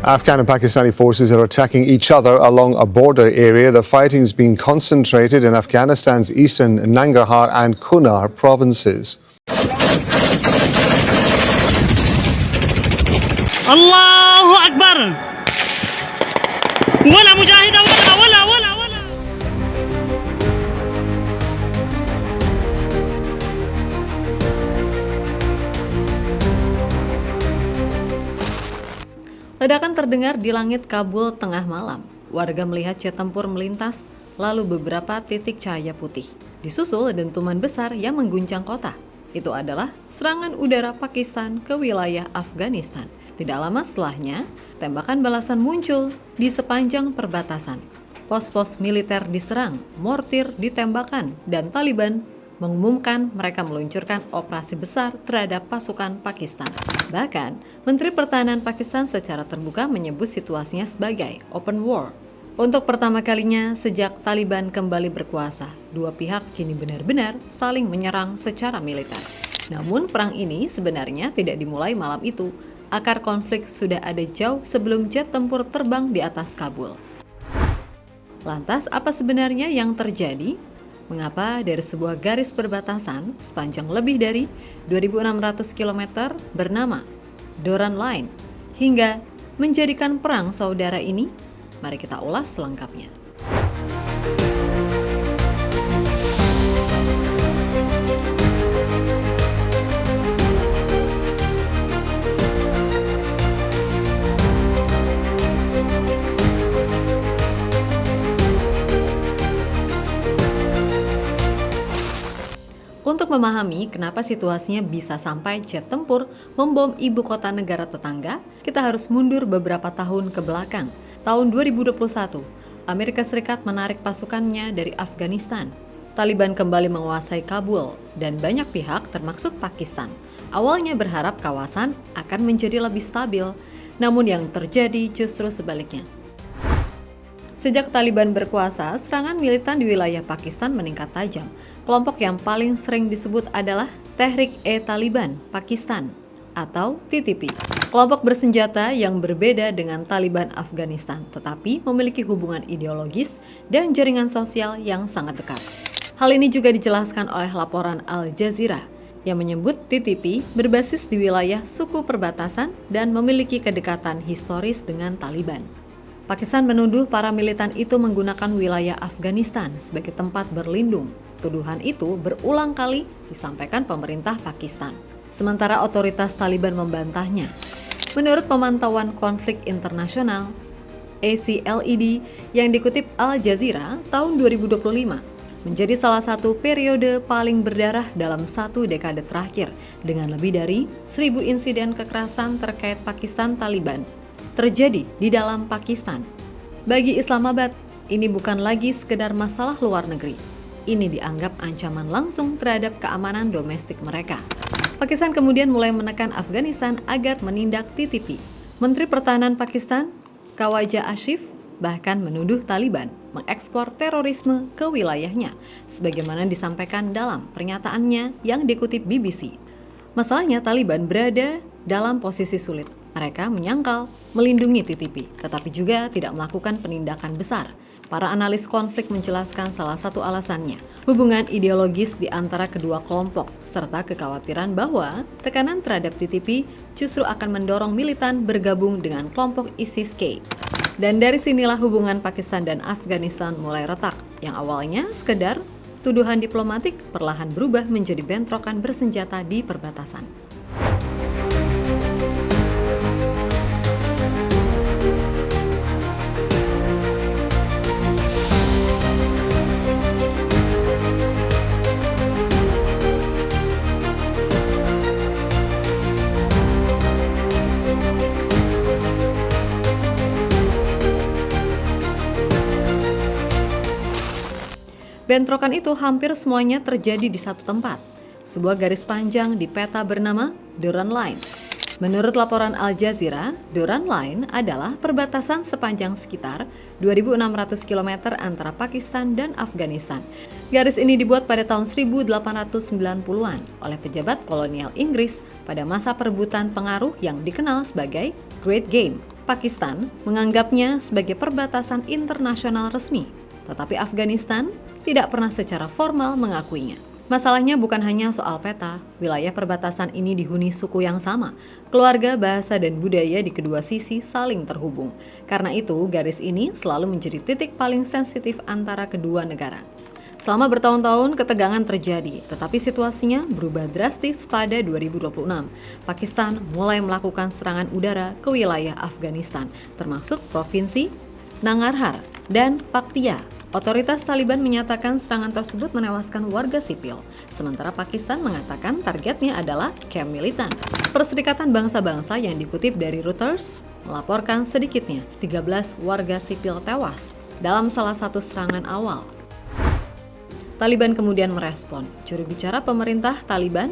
Afghan and Pakistani forces are attacking each other along a border area. The fighting is being concentrated in Afghanistan's eastern Nangarhar and Kunar provinces. Allahu Akbar. Wala mujahida wala. Ledakan terdengar di langit Kabul tengah malam. Warga melihat jet tempur melintas, lalu beberapa titik cahaya putih. Disusul dentuman besar yang mengguncang kota. Itu adalah serangan udara Pakistan ke wilayah Afghanistan. Tidak lama setelahnya, tembakan balasan muncul di sepanjang perbatasan. Pos-pos militer diserang, mortir ditembakkan, dan Taliban mengumumkan mereka meluncurkan operasi besar terhadap pasukan Pakistan. Bahkan, Menteri Pertahanan Pakistan secara terbuka menyebut situasinya sebagai open war. Untuk pertama kalinya sejak Taliban kembali berkuasa, dua pihak kini benar-benar saling menyerang secara militer. Namun perang ini sebenarnya tidak dimulai malam itu. Akar konflik sudah ada jauh sebelum jet tempur terbang di atas Kabul. Lantas apa sebenarnya yang terjadi? Mengapa dari sebuah garis perbatasan sepanjang lebih dari 2.600 km bernama Doran Line hingga menjadikan perang saudara ini? Mari kita ulas selengkapnya. Untuk memahami kenapa situasinya bisa sampai jet tempur membom ibu kota negara tetangga, kita harus mundur beberapa tahun ke belakang. Tahun 2021, Amerika Serikat menarik pasukannya dari Afghanistan. Taliban kembali menguasai Kabul, dan banyak pihak termasuk Pakistan awalnya berharap kawasan akan menjadi lebih stabil, namun yang terjadi justru sebaliknya. Sejak Taliban berkuasa, serangan militan di wilayah Pakistan meningkat tajam. Kelompok yang paling sering disebut adalah Tehrik-e-Taliban Pakistan atau TTP. Kelompok bersenjata yang berbeda dengan Taliban Afghanistan, tetapi memiliki hubungan ideologis dan jaringan sosial yang sangat dekat. Hal ini juga dijelaskan oleh laporan Al Jazeera yang menyebut TTP berbasis di wilayah suku perbatasan dan memiliki kedekatan historis dengan Taliban. Pakistan menuduh para militan itu menggunakan wilayah Afghanistan sebagai tempat berlindung. Tuduhan itu berulang kali disampaikan pemerintah Pakistan, sementara otoritas Taliban membantahnya. Menurut pemantauan konflik internasional ACLED yang dikutip Al Jazeera, tahun 2025 menjadi salah satu periode paling berdarah dalam satu dekade terakhir dengan lebih dari 1.000 insiden kekerasan terkait Pakistan Taliban terjadi di dalam Pakistan. Bagi Islamabad, ini bukan lagi sekedar masalah luar negeri. Ini dianggap ancaman langsung terhadap keamanan domestik mereka. Pakistan kemudian mulai menekan Afghanistan agar menindak TTP. Menteri Pertahanan Pakistan, Khawaja Asif, bahkan menuduh Taliban mengekspor terorisme ke wilayahnya, sebagaimana disampaikan dalam pernyataannya yang dikutip BBC. Masalahnya Taliban berada dalam posisi sulit. Mereka menyangkal melindungi TTP, tetapi juga tidak melakukan penindakan besar. Para analis konflik menjelaskan salah satu alasannya, hubungan ideologis di antara kedua kelompok, serta kekhawatiran bahwa tekanan terhadap TTP justru akan mendorong militan bergabung dengan kelompok ISIS-K. Dan dari sinilah hubungan Pakistan dan Afghanistan mulai retak, yang awalnya sekedar tuduhan diplomatik perlahan berubah menjadi bentrokan bersenjata di perbatasan. Bentrokan itu hampir semuanya terjadi di satu tempat, sebuah garis panjang di peta bernama Doran Line. Menurut laporan Al Jazeera, Doran Line adalah perbatasan sepanjang sekitar 2.600 km antara Pakistan dan Afghanistan. Garis ini dibuat pada tahun 1890-an oleh pejabat kolonial Inggris pada masa perebutan pengaruh yang dikenal sebagai Great Game. Pakistan menganggapnya sebagai perbatasan internasional resmi, tetapi Afghanistan tidak pernah secara formal mengakuinya. Masalahnya bukan hanya soal peta, wilayah perbatasan ini dihuni suku yang sama. Keluarga, bahasa, dan budaya di kedua sisi saling terhubung. Karena itu, garis ini selalu menjadi titik paling sensitif antara kedua negara. Selama bertahun-tahun ketegangan terjadi, tetapi situasinya berubah drastis pada 2026. Pakistan mulai melakukan serangan udara ke wilayah Afghanistan, termasuk provinsi Nangarhar dan Paktia. Otoritas Taliban menyatakan serangan tersebut menewaskan warga sipil, sementara Pakistan mengatakan targetnya adalah kamp militan. Perserikatan Bangsa-Bangsa yang dikutip dari Reuters melaporkan sedikitnya 13 warga sipil tewas dalam salah satu serangan awal. Taliban kemudian merespon. Juru bicara pemerintah Taliban,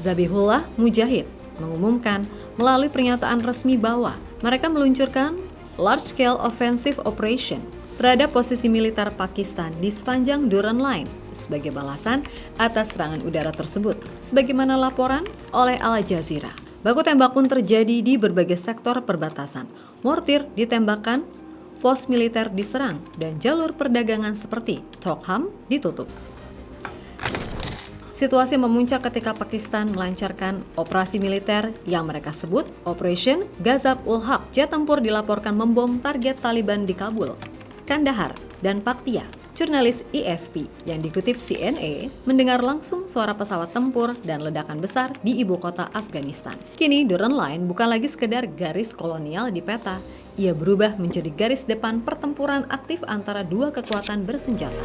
Zabihullah Mujahid, mengumumkan melalui pernyataan resmi bahwa mereka meluncurkan large-scale offensive operation terhadap posisi militer Pakistan di sepanjang Durand Line sebagai balasan atas serangan udara tersebut, sebagaimana laporan oleh Al Jazeera. Baku tembak pun terjadi di berbagai sektor perbatasan. Mortir ditembakkan, pos militer diserang, dan jalur perdagangan seperti Tokham ditutup. Situasi memuncak ketika Pakistan melancarkan operasi militer yang mereka sebut Operation Ghazab-ul-Haq. Jet tempur dilaporkan membom target Taliban di Kabul, Kandahar, dan Paktia. Jurnalis AFP yang dikutip CNN mendengar langsung suara pesawat tempur dan ledakan besar di ibu kota Afghanistan. Kini Durand Line bukan lagi sekedar garis kolonial di peta, ia berubah menjadi garis depan pertempuran aktif antara dua kekuatan bersenjata.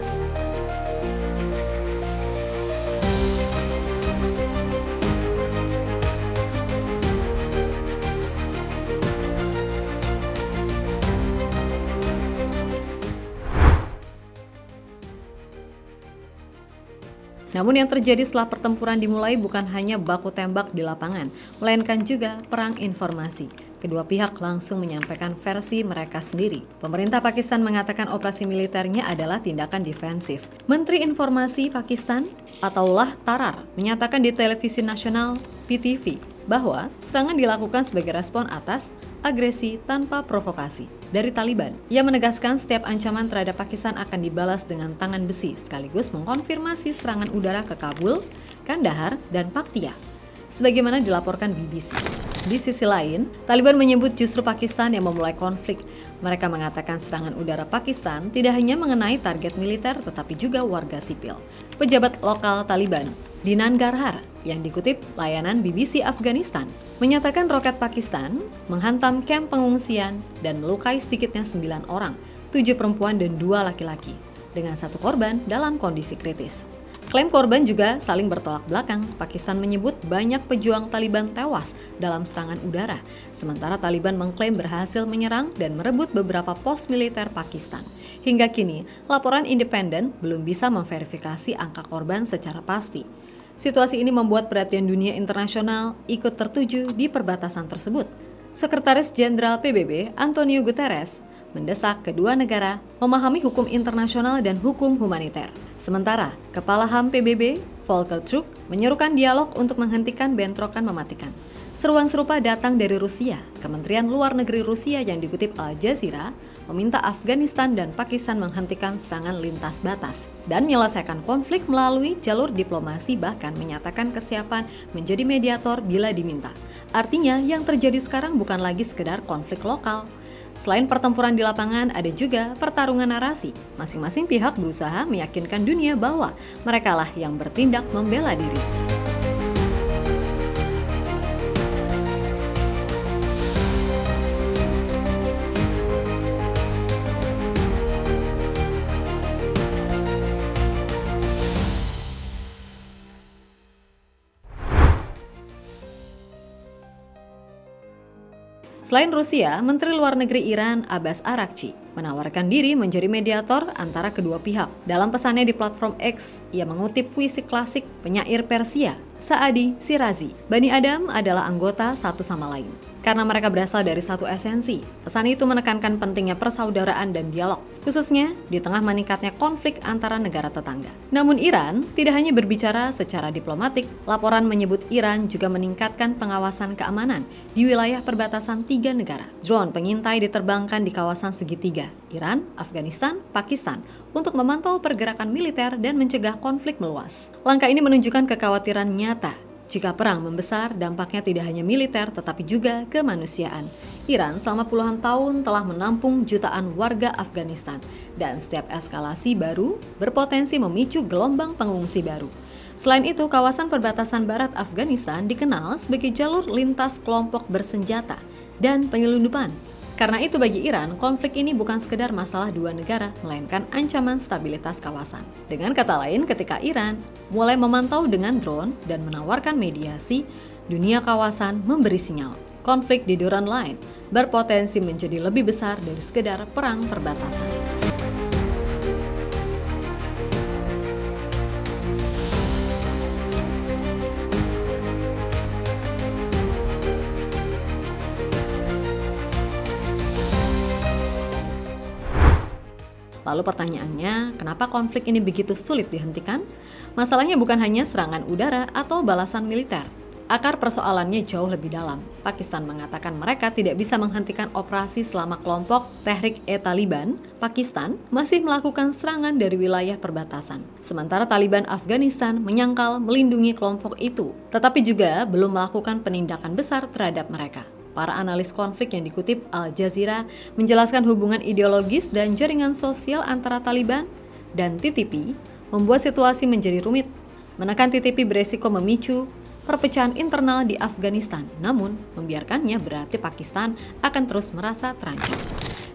Namun yang terjadi setelah pertempuran dimulai bukan hanya baku tembak di lapangan, melainkan juga perang informasi. Kedua pihak langsung menyampaikan versi mereka sendiri. Pemerintah Pakistan mengatakan operasi militernya adalah tindakan defensif. Menteri Informasi Pakistan, Ataullah Tarar, menyatakan di televisi nasional PTV bahwa serangan dilakukan sebagai respon atas agresi tanpa provokasi dari Taliban. Ia menegaskan setiap ancaman terhadap Pakistan akan dibalas dengan tangan besi, sekaligus mengkonfirmasi serangan udara ke Kabul, Kandahar, dan Paktia, sebagaimana dilaporkan BBC. Di sisi lain, Taliban menyebut justru Pakistan yang memulai konflik. Mereka mengatakan serangan udara Pakistan tidak hanya mengenai target militer, tetapi juga warga sipil. Pejabat lokal Taliban di Nangarhar yang dikutip layanan BBC Afghanistan menyatakan roket Pakistan menghantam kamp pengungsian dan melukai sedikitnya 9 orang, 7 perempuan dan 2 laki-laki, dengan 1 korban dalam kondisi kritis. Klaim korban juga saling bertolak belakang. Pakistan menyebut banyak pejuang Taliban tewas dalam serangan udara, sementara Taliban mengklaim berhasil menyerang dan merebut beberapa pos militer Pakistan. Hingga kini, laporan independen belum bisa memverifikasi angka korban secara pasti. Situasi ini membuat perhatian dunia internasional ikut tertuju di perbatasan tersebut. Sekretaris Jenderal PBB Antonio Guterres mendesak kedua negara memahami hukum internasional dan hukum humaniter. Sementara, Kepala HAM PBB Volker Turk menyerukan dialog untuk menghentikan bentrokan mematikan. Seruan serupa datang dari Rusia. Kementerian Luar Negeri Rusia yang dikutip Al Jazeera meminta Afghanistan dan Pakistan menghentikan serangan lintas batas dan menyelesaikan konflik melalui jalur diplomasi, bahkan menyatakan kesiapan menjadi mediator bila diminta. Artinya, yang terjadi sekarang bukan lagi sekedar konflik lokal. Selain pertempuran di lapangan, ada juga pertarungan narasi. Masing-masing pihak berusaha meyakinkan dunia bahwa merekalah yang bertindak membela diri. Selain Rusia, Menteri Luar Negeri Iran Abbas Araghchi menawarkan diri menjadi mediator antara kedua pihak. Dalam pesannya di platform X, ia mengutip puisi klasik penyair Persia, Saadi Shirazi, "Bani Adam adalah anggota satu sama lain." karena mereka berasal dari satu esensi. Pesan itu menekankan pentingnya persaudaraan dan dialog, khususnya di tengah meningkatnya konflik antara negara tetangga. Namun Iran tidak hanya berbicara secara diplomatik, laporan menyebut Iran juga meningkatkan pengawasan keamanan di wilayah perbatasan 3 negara. Drone pengintai diterbangkan di kawasan segitiga, Iran, Afghanistan, Pakistan, untuk memantau pergerakan militer dan mencegah konflik meluas. Langkah ini menunjukkan kekhawatiran nyata. Jika perang membesar, dampaknya tidak hanya militer tetapi juga kemanusiaan. Iran selama puluhan tahun telah menampung jutaan warga Afghanistan dan setiap eskalasi baru berpotensi memicu gelombang pengungsi baru. Selain itu, kawasan perbatasan barat Afghanistan dikenal sebagai jalur lintas kelompok bersenjata dan penyelundupan. Karena itu bagi Iran, konflik ini bukan sekedar masalah dua negara, melainkan ancaman stabilitas kawasan. Dengan kata lain, ketika Iran mulai memantau dengan drone dan menawarkan mediasi, dunia kawasan memberi sinyal. Konflik di Duran Line berpotensi menjadi lebih besar dari sekedar perang perbatasan. Lalu pertanyaannya, kenapa konflik ini begitu sulit dihentikan? Masalahnya bukan hanya serangan udara atau balasan militer. Akar persoalannya jauh lebih dalam. Pakistan mengatakan mereka tidak bisa menghentikan operasi selama kelompok Tehrik-e-Taliban Pakistan masih melakukan serangan dari wilayah perbatasan. Sementara Taliban Afghanistan menyangkal melindungi kelompok itu, tetapi juga belum melakukan penindakan besar terhadap mereka. Para analis konflik yang dikutip Al Jazeera menjelaskan hubungan ideologis dan jaringan sosial antara Taliban dan TTP membuat situasi menjadi rumit. Menekan TTP beresiko memicu perpecahan internal di Afghanistan, namun membiarkannya berarti Pakistan akan terus merasa terancam.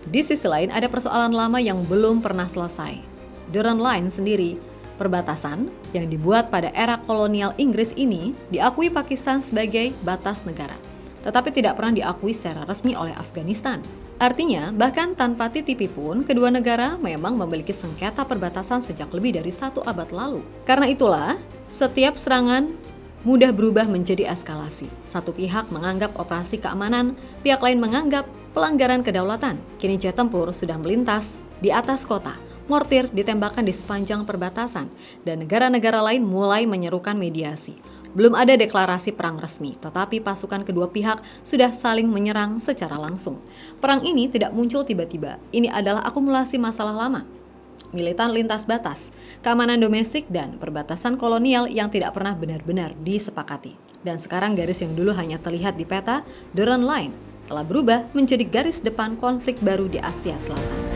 Di sisi lain ada persoalan lama yang belum pernah selesai. Duran Line sendiri, perbatasan yang dibuat pada era kolonial Inggris ini diakui Pakistan sebagai batas negara, tetapi tidak pernah diakui secara resmi oleh Afghanistan. Artinya, bahkan tanpa TTP pun, kedua negara memang memiliki sengketa perbatasan sejak lebih dari 1 abad lalu. Karena itulah, setiap serangan mudah berubah menjadi eskalasi. Satu pihak menganggap operasi keamanan, pihak lain menganggap pelanggaran kedaulatan. Kini jet tempur sudah melintas di atas kota, mortir ditembakkan di sepanjang perbatasan, dan negara-negara lain mulai menyerukan mediasi. Belum ada deklarasi perang resmi, tetapi pasukan kedua pihak sudah saling menyerang secara langsung. Perang ini tidak muncul tiba-tiba, ini adalah akumulasi masalah lama. Militan lintas batas, keamanan domestik, dan perbatasan kolonial yang tidak pernah benar-benar disepakati. Dan sekarang garis yang dulu hanya terlihat di peta, Duran Line, telah berubah menjadi garis depan konflik baru di Asia Selatan.